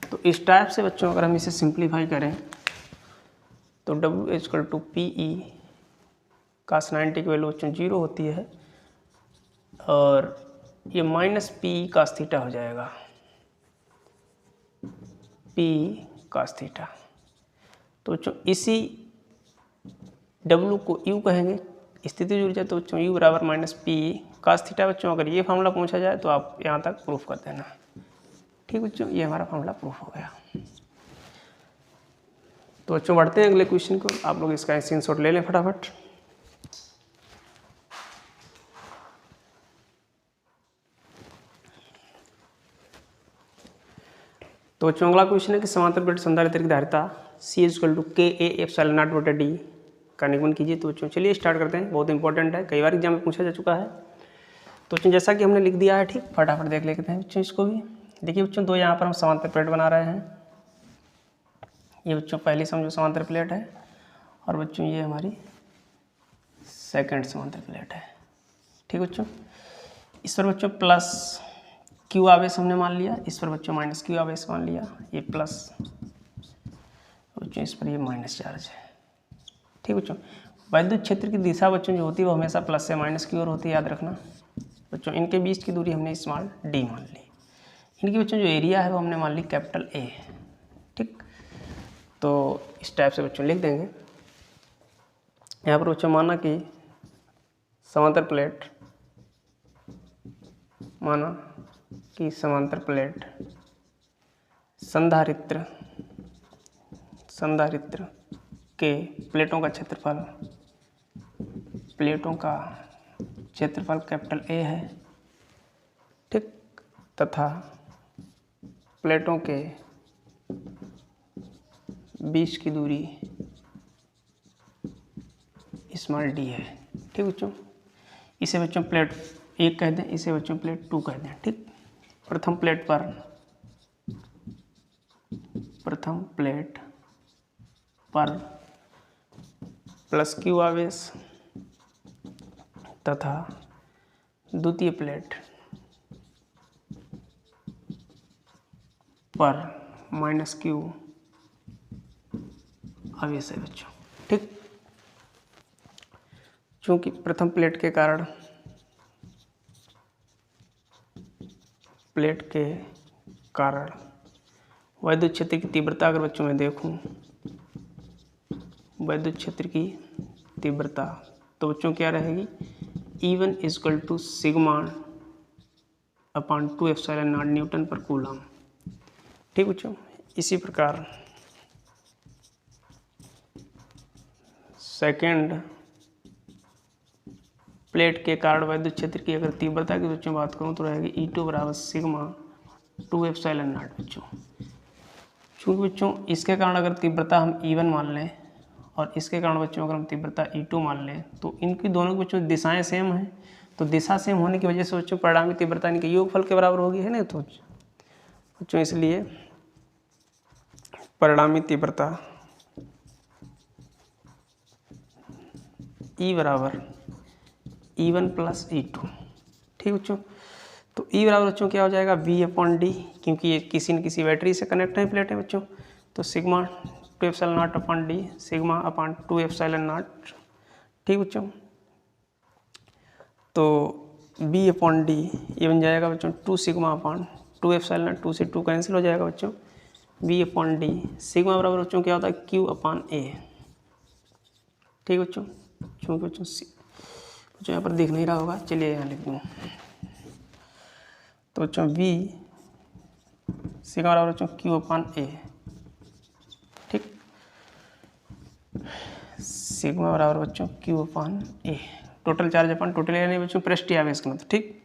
तो इस टाइप से बच्चों अगर हम इसे सिंप्लीफाई करें तो W equal to p e cos 90 की वैल्यू बच्चों 0 होती है और ये माइनस पी cos थीटा हो जाएगा, पी cos थीटा। तो बच्चों इसी W को U कहेंगे, स्थिति ऊर्जा, तो बच्चों U बराबर माइनस पी cos थीटा। बच्चों अगर ये फार्मूला पूछा जाए तो आप यहाँ तक प्रूफ कर देना। ठीक बच्चों, ये हमारा फार्मूला प्रूफ हो गया। तो बच्चों बढ़ते हैं अगले क्वेश्चन को, आप लोग इसका स्क्रीनशॉट ले लें फटाफट। तो बच्चों अगला क्वेश्चन है कि समांतर प्लेट संधारित्र की धारिता C = Ka/ε0/d का निगमन कीजिए। तो बच्चों चलिए स्टार्ट करते हैं, बहुत इंपॉर्टेंट है, कई बार एग्जाम में पूछा जा चुका है। तो बच्चों जैसा कि हमने लिख दिया है, ठीक, फटाफट देख लेते हैं बच्चों इसको भी। देखिए बच्चों, दो यहाँ पर हम समांतर प्लेट बना रहे हैं। ये बच्चों पहली समझो समांतर प्लेट है और बच्चों ये हमारी सेकंड समांतर प्लेट है। ठीक बच्चों, इस पर बच्चों प्लस क्यू आवेश हमने मान लिया, इस पर बच्चों माइनस क्यू आवेश मान लिया, ये प्लस, बच्चों इस पर ये माइनस चार्ज है। ठीक बच्चों, वैद्युत क्षेत्र की दिशा बच्चों जो होती है वो हमेशा प्लस से माइनस की ओर होती है, याद रखना। बच्चों इनके बीच की दूरी हमने स्मॉल डी मान ली। इनकी बच्चों जो एरिया है वो हमने मान ली कैपिटल ए। ठीक, तो इस टाइप से बच्चों लिख देंगे। यहाँ पर बच्चों माना कि समांतर प्लेट, माना कि समांतर प्लेट संधारित्र के प्लेटों का क्षेत्रफल कैपिटल ए है। ठीक, तथा प्लेटों के बीच की दूरी स्मॉल डी है। ठीक बच्चों, इसे बच्चों प्लेट 1 कह दें, इसे बच्चों प्लेट 2 कह दें। ठीक, प्रथम प्लेट पर प्लस क्यू आवेश तथा द्वितीय प्लेट पर माइनस क्यू आवेश है बच्चों। ठीक, चूंकि प्रथम प्लेट के कारण वैद्युत क्षेत्र की तीव्रता, अगर बच्चों मैं देखूं वैद्युत क्षेत्र की तीव्रता, तो बच्चों क्या रहेगी, E1 = σ/2ε0 न्यूटन पर कूलम। ठीक बच्चों, इसी प्रकार सेकेंड प्लेट के कारण वैद्युत क्षेत्र की अगर तीव्रता की बच्चों बात करूं तो रहेगी E2 = σ/2ε0 बच्चों। चूँकि बच्चों इसके कारण अगर तीव्रता हम E1 मान लें और इसके कारण बच्चों अगर हम तीव्रता E2 मान लें, तो इनकी दोनों बच्चों दिशाएं सेम हैं। तो दिशा सेम होने की वजह से बच्चों परिणामी तीव्रता इनके योगफल के बराबर होगी, है ना। तो बच्चों इसलिए परिणामी तीव्रता E बराबर E1 + E2। ठीक बच्चों, तो E बराबर बच्चों क्या हो जाएगा, V/d, क्योंकि ये किसी न किसी बैटरी से कनेक्ट है प्लेट है बच्चों। तो σ/2ε0/d, σ/2ε0। ठीक बच्चों, तो V/d ये बन जाएगा बच्चों 2σ/2ε0, 2 से 2 कैंसिल हो जाएगा बच्चों। V/d सिग्मा बराबर बच्चों क्या होता है, Q/A। ठीक बच्चों, चूँकि बच्चों यहाँ पर दिख नहीं रहा होगा, चलिए यहाँ लिख दूँ। तो बच्चों V सिग्मा बराबर बच्चों Q/A। ठीक, सिग्मा बराबर बच्चों Q/A, टोटल चार्ज अपन टोटल एरिया नहीं बच्चों, पृष्ठीय आवेश का मतलब। ठीक,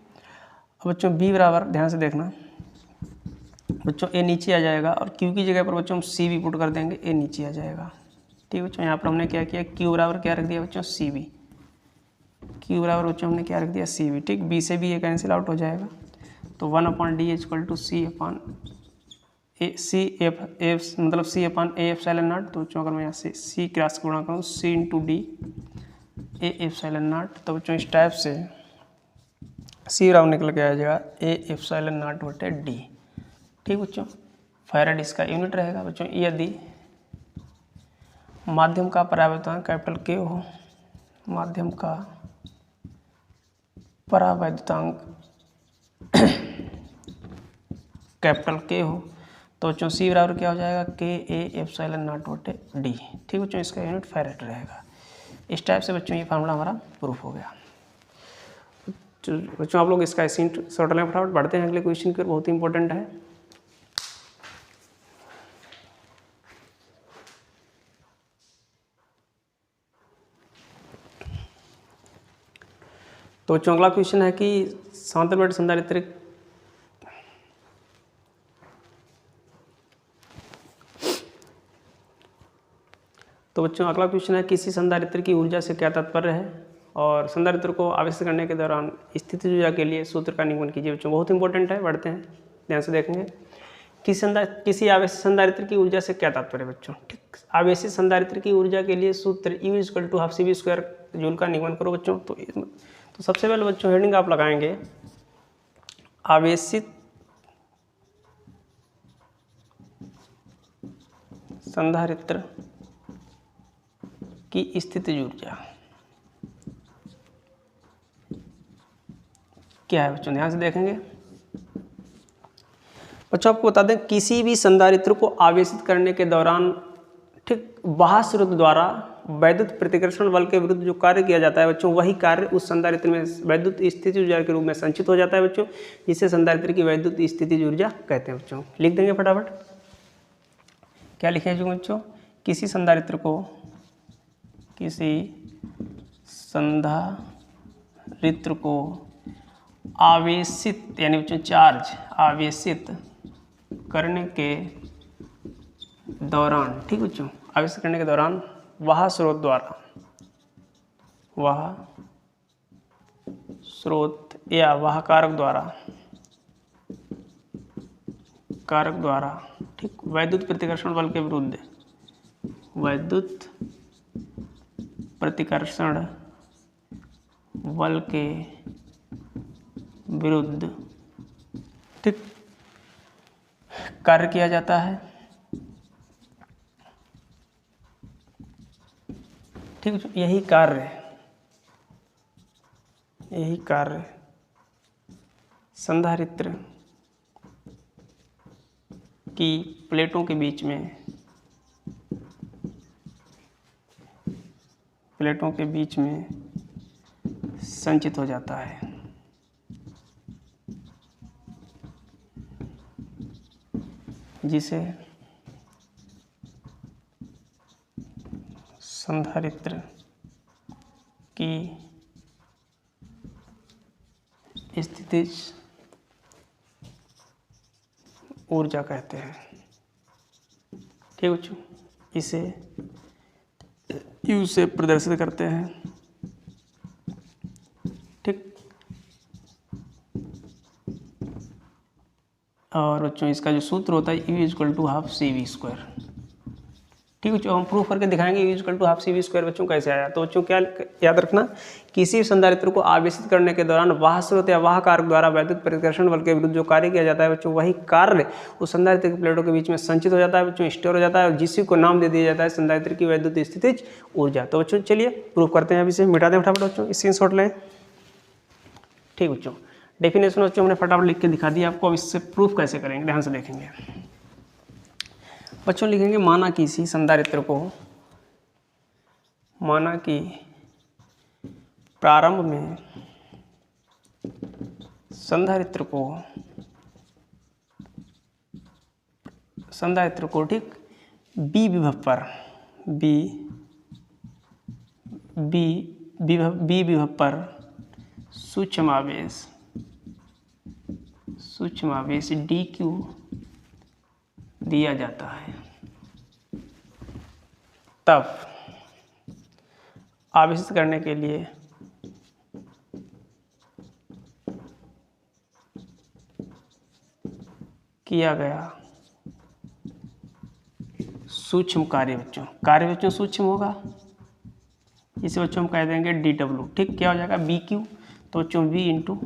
अब बच्चों B बराबर, ध्यान से देखना बच्चों, A नीचे आ जाएगा और Q की जगह पर बच्चों हम C भी पुट कर देंगे, A नीचे आ जाएगा। ठीक बच्चों, यहाँ पर हमने क्या किया, Q बराबर क्या रख दिया बच्चों, CB। Q बराबर बच्चों हमने क्या रख दिया, CB। ठीक, B से भी ये कैंसिल आउट हो जाएगा। तो 1/d = मतलब C/A/0। तो बच्चों अगर मैं यहाँ से C क्रॉस गुणा करूँ, C × D A/0। तो बच्चों इस टाइप से C बराबर निकल के आ जाएगा A/0/d। ठीक बच्चों, फैराड इसका यूनिट रहेगा बच्चों। यदि माध्यम का परावर्तन कैपिटल K हो, माध्यम का परावैद्युतांक कैपिटल के हो तो बच्चों सी बराबर क्या हो जाएगा, के ए एप्सिलॉन नॉट बटे डी। ठीक बच्चों, इसका यूनिट फैरेड रहेगा। इस टाइप से बच्चों ये फार्मूला हमारा प्रूफ हो गया। तो बच्चों आप लोग इसका सीन सॉल्व लें फटाफट, बढ़ते हैं अगले क्वेश्चन की ओर, बहुत ही इंपॉर्टेंट है। तो बच्चों अगला क्वेश्चन है कि समांतर बटे संधारित्र तो बच्चों अगला क्वेश्चन है किसी संधारित्र की ऊर्जा से क्या तात्पर्य है, और संधारित्र को आवेशित करने के दौरान स्थितिज ऊर्जा के लिए सूत्र का निगमन कीजिए। बच्चों बहुत इंपॉर्टेंट है, बढ़ते हैं ध्यान से देखेंगे। किसी आवेशित संधारित्र की ऊर्जा से क्या तात्पर्य है बच्चों। ठीक, आवेशित संधारित्र की ऊर्जा के लिए सूत्र U = 12CV² जूल का निगमन करो बच्चों। तो सबसे पहले बच्चों हेडिंग आप लगाएंगे आवेशित संधारित्र की स्थितिज ऊर्जा क्या है बच्चों, ध्यान से देखेंगे। बच्चों आपको बता दें किसी भी संधारित्र को आवेशित करने के दौरान ठीक बाह्य स्रोत द्वारा वैद्युत प्रतिकर्षण बल के विरुद्ध जो कार्य किया जाता है बच्चों, वही कार्य उस संधारित्र में वैद्युत स्थितिज ऊर्जा के रूप में संचित हो जाता है बच्चों, जिसे संधारित्र की वैद्युत स्थितिज ऊर्जा कहते हैं बच्चों। लिख देंगे फटाफट, क्या लिखेंगे बच्चों, किसी संधारित्र को आवेशित यानी बच्चों चार्ज आवेशित करने के दौरान, ठीक बच्चों, आवेशित करने के दौरान वह स्रोत या वह कारक द्वारा ठीक वैद्युत प्रतिकर्षण बल के विरुद्ध ठीक कार्य किया जाता है। ठीक, यही कार्य संधारित्र की प्लेटों के बीच में संचित हो जाता है। जिसे संधारित्र की स्थितिज ऊर्जा कहते हैं। ठीक बच्चों, इसे U से प्रदर्शित करते हैं। ठीक, और बच्चों इसका जो सूत्र होता है U = 12CV²। ठीक बच्चों, हम प्रूफ करके दिखाएंगे U = 12CV² बच्चों कैसे आया। तो बच्चों क्या याद रखना, किसी संधारित्र को आवेशित करने के दौरान वाह स्रोत या वाह कारक द्वारा वैद्युत प्रतिकर्षण बल के विरुद्ध जो कार्य किया जाता है बच्चों, वही कार्य उस संधारित्र की प्लेटों के बीच में संचित हो जाता है बच्चों, स्टोर हो जाता है, और जिसी को नाम दे दिया जाता है संधारित्र की वैद्युत स्थितिज ऊर्जा। तो बच्चों चलिए प्रूफ करते हैं, अभी से मिटा दें फटाफट बच्चों, स्क्रीनशॉट लें। ठीक बच्चों, डेफिनेशन बच्चों हमने फटाफट लिख के दिखा दिया आपको। अब इससे प्रूफ कैसे करेंगे, ध्यान से देखेंगे बच्चों। लिखेंगे माना कि प्रारंभ में संधारित्र को ठीक बी विभव पर सूक्ष्म आवेश dq दिया जाता है, तब आवेशित करने के लिए किया गया सूक्ष्म कार्य बच्चों सूक्ष्म होगा, इसे बच्चों हम कह देंगे dw। ठीक, क्या हो जाएगा bq, तो बच्चों v ×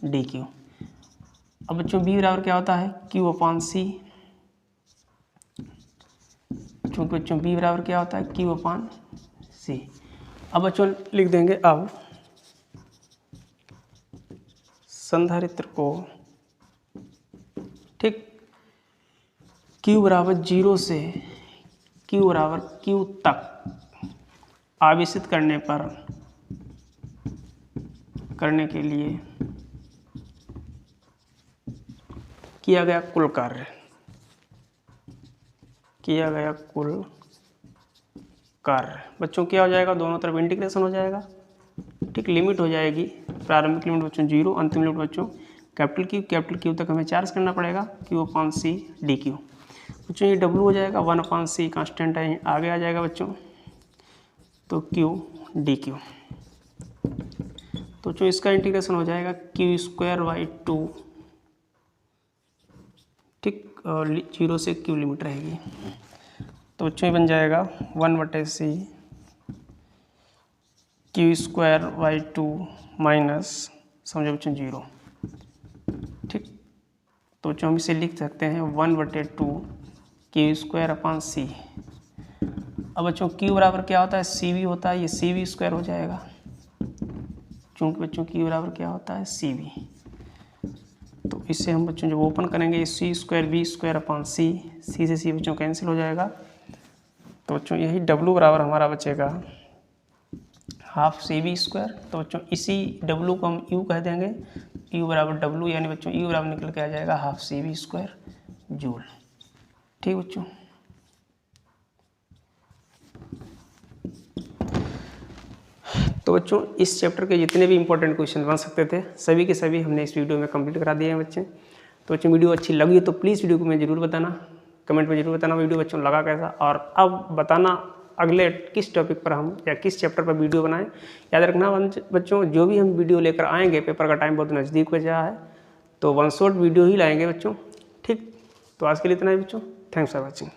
dq। अब बच्चों b बराबर क्या होता है q/c, क्योंकि बच्चों b बराबर क्या होता है q/c। अब बच्चों लिख देंगे, अब संधारित्र को ठीक Q बराबर 0 से Q बराबर Q तक आवेशित करने के लिए किया गया कुल कार्य, बच्चों क्या हो जाएगा, दोनों तरफ इंटीग्रेशन हो जाएगा, ठीक। लिमिट हो जाएगी, प्रारंभिक लिमिट बच्चों 0, अंतिम लिमिट बच्चों कैपिटल क्यू तक हमें चार्ज करना पड़ेगा, Q/C dQ। बच्चों ये W हो जाएगा, 1/C कांस्टेंट है, आगे आ जाएगा बच्चों, तो Q dQ। तो बच्चों इसका इंटीग्रेशन हो जाएगा Q²/2, ठीक, 0 से Q लिमिट रहेगी। तो बच्चों ये बन जाएगा 1/C Q²/2 माइनस, समझो बच्चों 0, ठीक। तो बच्चों हम इसे लिख सकते हैं 1/2 Q²/C। अब बच्चों Q बराबर क्या होता है, CV होता है, ये CV² हो जाएगा, चूँकि बच्चों Q बराबर क्या होता है, CV। तो इससे हम बच्चों जब ओपन करेंगे C² V²/C, C से C बच्चों कैंसिल हो जाएगा। तो बच्चों यही W बराबर हमारा बचेगा 1/2CV²। तो बच्चों इसी W को हम U कह देंगे, U बराबर W, यानी बच्चों U बराबर निकल के आ जाएगा 1/2CV² जूल, ठीक बच्चों। तो बच्चों इस चैप्टर के जितने भी इंपॉर्टेंट क्वेश्चन बन सकते थे सभी के सभी हमने इस वीडियो में कंप्लीट करा दिए हैं बच्चे। तो बच्चों वीडियो अच्छी लगी तो प्लीज़ वीडियो को मैं ज़रूर बताना, कमेंट में ज़रूर बताना वीडियो बच्चों लगा कैसा, और अब बताना अगले किस टॉपिक पर हम या किस चैप्टर पर वीडियो बनाएं। याद रखना बच्चों, जो भी हम वीडियो लेकर आएंगे, पेपर का टाइम बहुत नज़दीक हो रहा है, तो 1 शॉट वीडियो ही लाएंगे बच्चों, ठीक। तो आज के लिए इतना ही बच्चों, थैंक्स फॉर वॉचिंग।